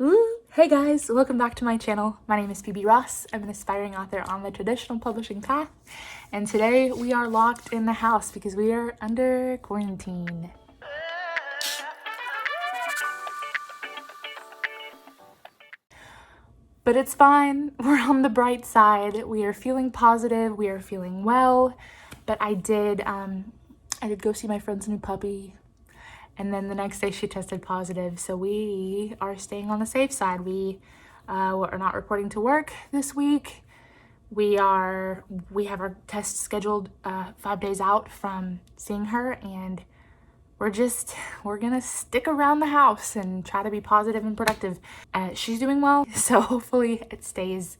Ooh. Hey guys, welcome back to my channel. My name is Phoebe Ross. I'm an aspiring author on the traditional publishing path, and today we are locked in the house because we are under quarantine. But it's fine. We're on the bright side. We are feeling positive. We are feeling well. But I did go see my friend's new puppy. And then the next day she tested positive. So we are staying on the safe side. We are not reporting to work this week. We have our test scheduled 5 days out from seeing her, and we're gonna stick around the house and try to be positive and productive. She's doing well, so hopefully it stays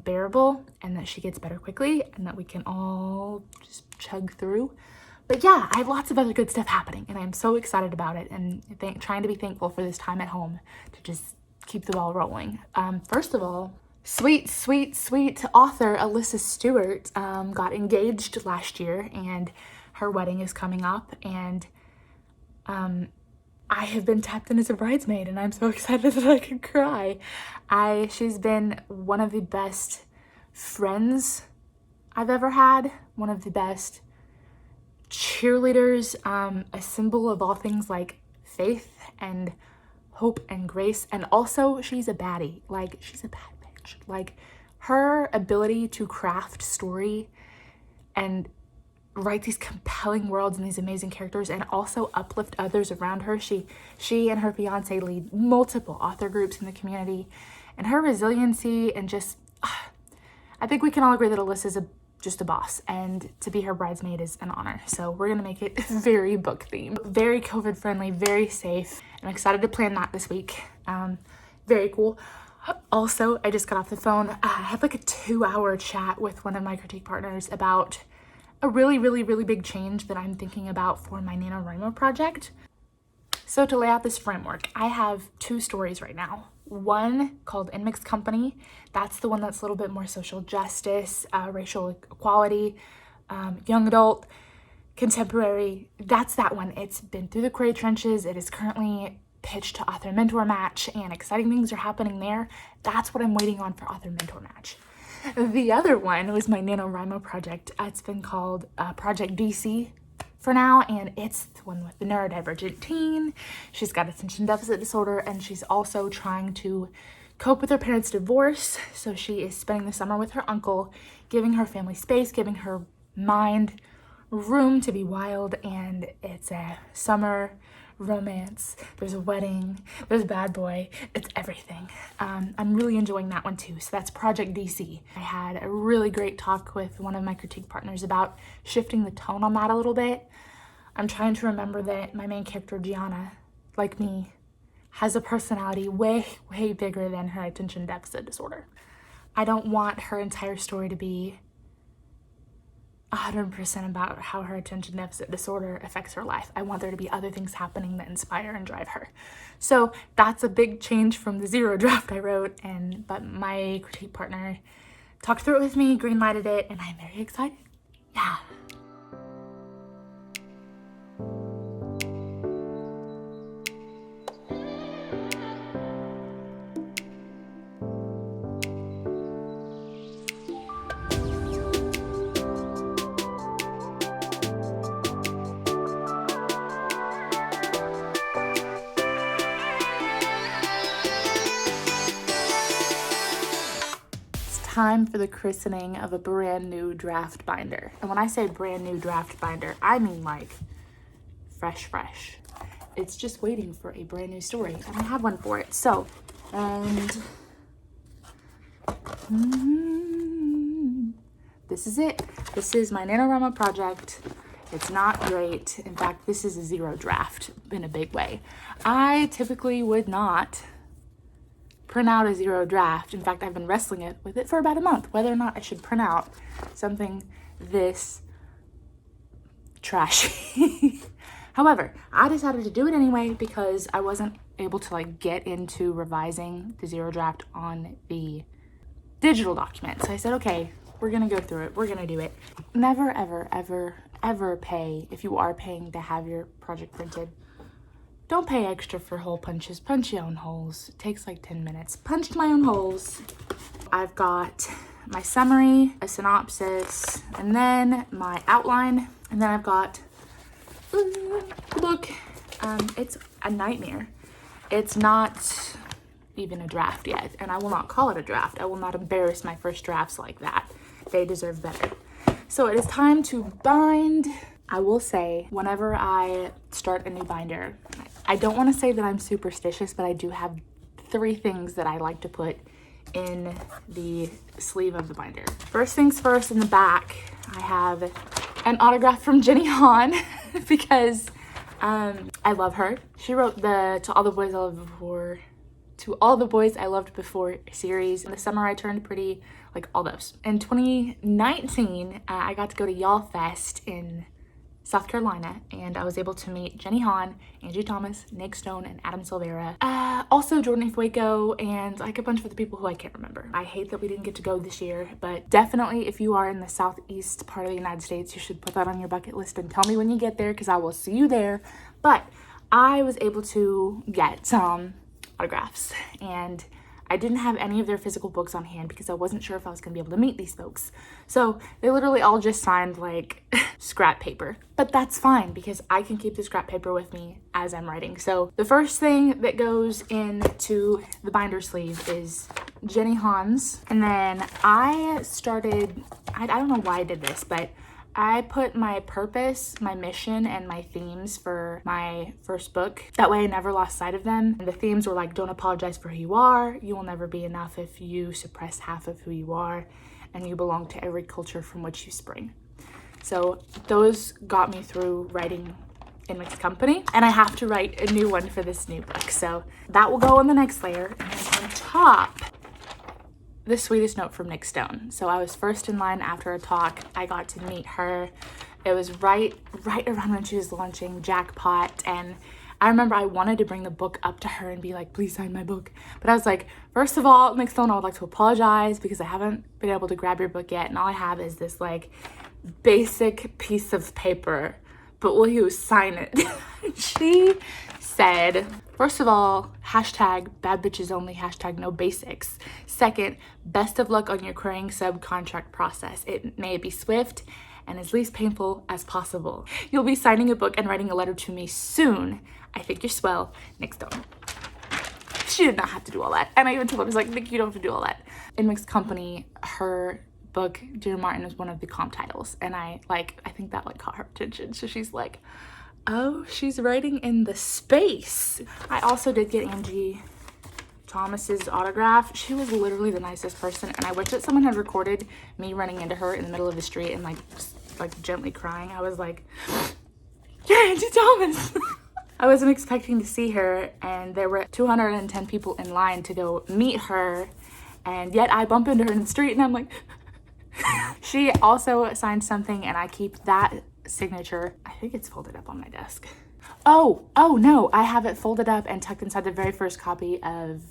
bearable and that she gets better quickly and that we can all just chug through. But yeah, I have lots of other good stuff happening and I'm so excited about it, and trying to be thankful for this time at home to just keep the ball rolling. First of all, sweet author Alyssa Stewart got engaged last year, and her wedding is coming up, and I have been tapped in as a bridesmaid, and I'm so excited that I could cry. She's been one of the best friends I've ever had, one of the best cheerleaders, a symbol of all things like faith and hope and grace, and also she's a baddie. Like, she's a bad bitch. Like, her ability to craft story and write these compelling worlds and these amazing characters and also uplift others around her. She and her fiance lead multiple author groups in the community, and her resiliency and just I think we can all agree that Alyssa's just a boss, and to be her bridesmaid is an honor. So we're gonna make it very book themed, very COVID friendly, very safe. I'm excited to plan that this week. Very cool. Also, I just got off the phone. I had like a 2-hour chat with one of my critique partners about a really big change that I'm thinking about for my NaNoWriMo project. So to lay out this framework, I have 2 stories right now. One called In Mixed Company. That's the one that's a little bit more social justice, racial equality, young adult, contemporary. That's that one. It's been through the gray trenches. It is currently pitched to Author Mentor Match, and exciting things are happening there. That's what I'm waiting on for Author Mentor Match. The other one was my NaNoWriMo project. It's been called Project DC for now, and it's the one with the neuro-divergent teen. She's got attention deficit disorder, and she's also trying to cope with her parents' divorce. So she is spending the summer with her uncle, giving her family space, giving her mind room to be wild, and it's a summer romance. There's a wedding, there's a bad boy, it's everything. I'm really enjoying that one too. So that's Project DC. I had a really great talk with one of my critique partners about shifting the tone on that a little bit. I'm trying to remember that my main character, Gianna, like me, has a personality way bigger than her attention deficit disorder. I don't want her entire story to be 100% about how her attention deficit disorder affects her life. I want there to be other things happening that inspire and drive her. So that's a big change from the 0 draft I wrote, but my critique partner talked through it with me, green-lighted it, and I'm very excited. Yeah. Time for the christening of a brand new draft binder. And when I say brand new draft binder, I mean like fresh. It's just waiting for a brand new story, and I have one for it. So, and this is it. This is my NaNoWriMo project. It's not great. In fact, this is a 0 draft in a big way. I typically would not print out a 0 draft. In fact, I've been wrestling with it for about a month, whether or not I should print out something this trashy. However, I decided to do it anyway because I wasn't able to get into revising the 0 draft on the digital document. So I said, okay, we're gonna go through it. We're gonna do it. Never, ever pay, if you are paying to have your project printed, don't pay extra for hole punches. Punch your own holes. It takes like 10 minutes. Punched my own holes. I've got my summary, a synopsis, and then my outline. And then I've got the book. It's a nightmare. It's not even a draft yet, and I will not call it a draft. I will not embarrass my first drafts like that. They deserve better. So it is time to bind. I will say, whenever I start a new binder, I don't want to say that I'm superstitious, but I do have 3 things that I like to put in the sleeve of the binder. First things first, in the back, I have an autograph from Jenny Han because I love her. She wrote the To All the Boys I Loved Before, To All the Boys I Loved Before series, and The Summer I Turned Pretty, like all those. In 2019, I got to go to Y'all Fest in South Carolina, and I was able to meet Jenny Han, Angie Thomas, Nick Stone, and Adam Silvera. Also Jordan Fuego, and like a bunch of other people who I can't remember. I hate that we didn't get to go this year, but definitely if you are in the southeast part of the United States, you should put that on your bucket list and tell me when you get there, because I will see you there. But I was able to get some autographs, and I didn't have any of their physical books on hand because I wasn't sure if I was going to be able to meet these folks. So they literally all just signed like scrap paper. But that's fine because I can keep the scrap paper with me as I'm writing. So the first thing that goes into the binder sleeve is Jenny Han's. And then I don't know why I did this, but I put my purpose, my mission, and my themes for my first book. That way I never lost sight of them. And the themes were like, don't apologize for who you are. You will never be enough if you suppress half of who you are. And you belong to every culture from which you spring. So those got me through writing in mixed company. And I have to write a new one for this new book. So that will go on the next layer. And then on top, the sweetest note from Nick Stone. So I was first in line after a talk. I got to meet her. It was right around when she was launching Jackpot, and I remember I wanted to bring the book up to her and be like, please sign my book. But I was like, first of all, Nick Stone, I would like to apologize because I haven't been able to grab your book yet, and all I have is this like basic piece of paper, but will you sign it? She said, first of all, hashtag bad bitches only, hashtag no basics. Second, best of luck on your querying subcontract process. It may be swift and as least painful as possible. You'll be signing a book and writing a letter to me soon. I think you're swell, Nick Stone. She did not have to do all that. And I even told her, I was like, Nick, you don't have to do all that. In mixed company, her book, Dear Martin, is one of the comp titles. And I think that like caught her attention. So she's like, oh, she's writing in the space. I also did get Angie Thomas's autograph. She was literally the nicest person, and I wish that someone had recorded me running into her in the middle of the street and like gently crying. I was like, yeah, Angie Thomas. I wasn't expecting to see her, and there were 210 people in line to go meet her, and yet I bump into her in the street and I'm like, she also signed something, and I keep that signature. I think it's folded up on my desk. Oh no, I have it folded up and tucked inside the very first copy of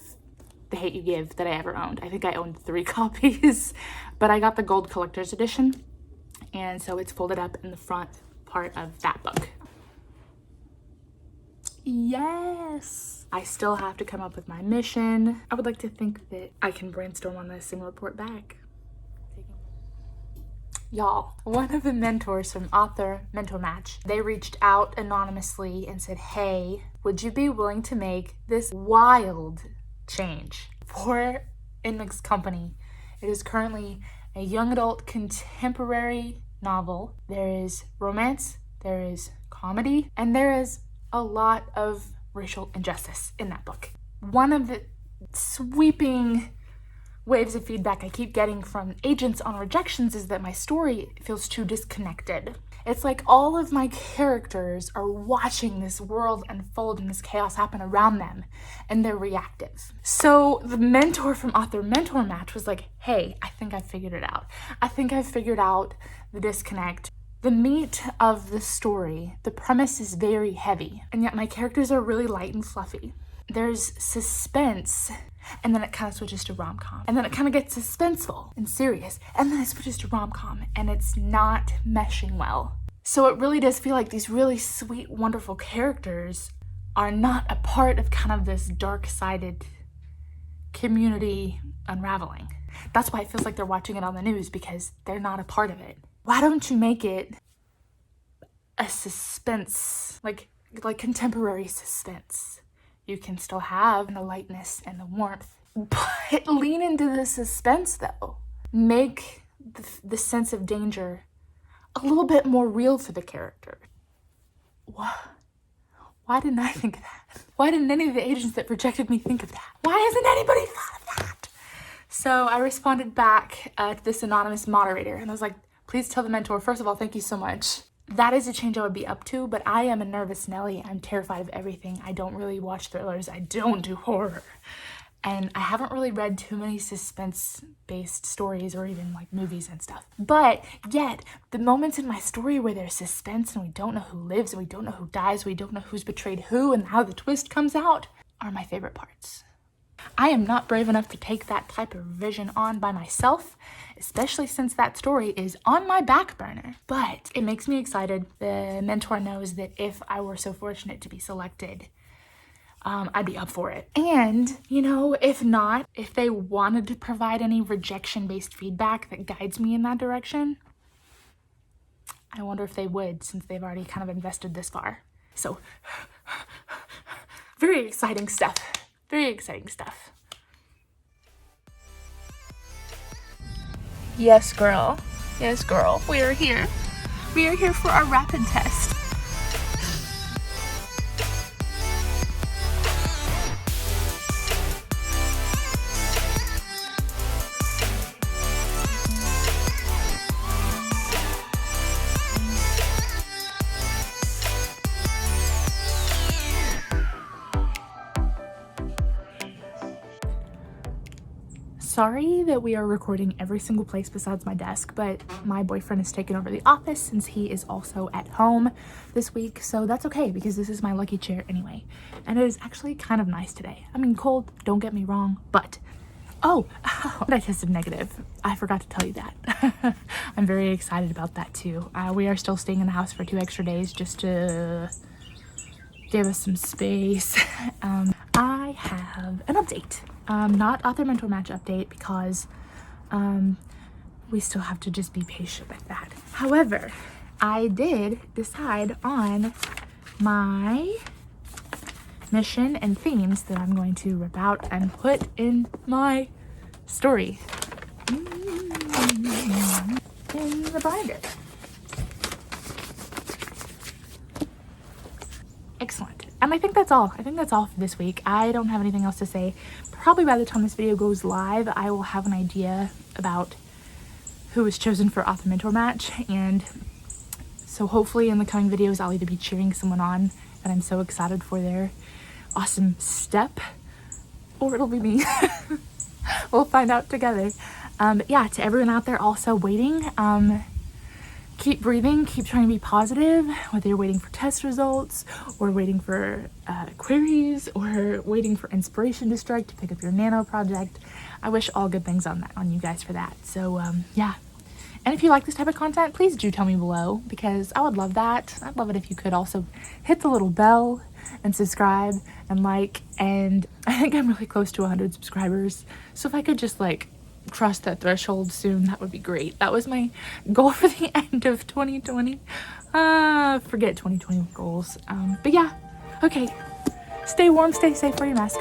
The Hate You Give that I ever owned. I think I owned 3 copies, but I got the gold collector's edition, and so it's folded up in the front part of that book. Yes! I still have to come up with my mission. I would like to think that I can brainstorm on this and report back. Y'all, one of the mentors from Author Mentor Match, they reached out anonymously and said, hey, would you be willing to make this wild change for In Mixed Company? It is currently a young adult contemporary novel. There is romance, there is comedy, and there is a lot of racial injustice in that book. One of the sweeping waves of feedback I keep getting from agents on rejections is that my story feels too disconnected. It's like all of my characters are watching this world unfold and this chaos happen around them, and they're reactive. So the mentor from Author Mentor Match was like, hey, I think I figured it out. I think I've figured out the disconnect. The meat of the story, the premise is very heavy, and yet my characters are really light and fluffy. There's suspense, and then it kind of switches to rom-com, and then it kind of gets suspenseful and serious, and then it switches to rom-com, and it's not meshing well. So it really does feel like these really sweet, wonderful characters are not a part of kind of this dark-sided community unraveling. That's why it feels like they're watching it on the news, because they're not a part of it. Why don't you make it a suspense, like contemporary suspense? You can still have the lightness and the warmth, but lean into the suspense though. Make the sense of danger a little bit more real for the character. Why didn't I think of that? Why didn't any of the agents that rejected me think of that? Why hasn't anybody thought of that? So I responded back to this anonymous moderator, and I was like, please tell the mentor, first of all, thank you so much. That is a change I would be up to, but I am a nervous Nelly. I'm terrified of everything. I don't really watch thrillers. I don't do horror. And I haven't really read too many suspense-based stories or even like movies and stuff. But yet, the moments in my story where there's suspense and we don't know who lives and we don't know who dies, we don't know who's betrayed who and how the twist comes out are my favorite parts. I am not brave enough to take that type of revision on by myself, especially since that story is on my back burner. But it makes me excited. The mentor knows that if I were so fortunate to be selected, I'd be up for it. And, you know, if not, if they wanted to provide any rejection-based feedback that guides me in that direction, I wonder if they would, since they've already kind of invested this far. So, very exciting stuff. Very exciting stuff. Yes, girl. Yes, girl. We are here. We are here for our rapid test. Sorry that we are recording every single place besides my desk, but my boyfriend has taken over the office since he is also at home this week, so that's okay because this is my lucky chair anyway. And it is actually kind of nice today. I mean, cold, don't get me wrong, but oh, I tested negative. I forgot to tell you that. I'm very excited about that too. We are still staying in the house for 2 extra days just to give us some space. I have an update. Not author mentor match update because we still have to just be patient with that. However, I did decide on my mission and themes that I'm going to rip out and put in my story in the binder. Excellent. And I think that's all. I think that's all for this week. I don't have anything else to say. Probably by the time this video goes live, I will have an idea about who was chosen for author mentor match. And so hopefully in the coming videos, I'll either be cheering someone on that I'm so excited for their awesome step, or it'll be me. We'll find out together. But yeah, to everyone out there also waiting, keep breathing, keep trying to be positive, whether you're waiting for test results or waiting for queries or waiting for inspiration to strike to pick up your nano project. I wish all good things on you guys for that. So yeah. And if you like this type of content, please do tell me below because I would love that. I'd love it if you could also hit the little bell and subscribe and like, and I think I'm really close to 100 subscribers. So if I could just like cross that threshold soon, that would be great. That was my goal for the end of 2020. Forget 2020 goals. But yeah, okay. Stay warm, stay safe, wear your mask.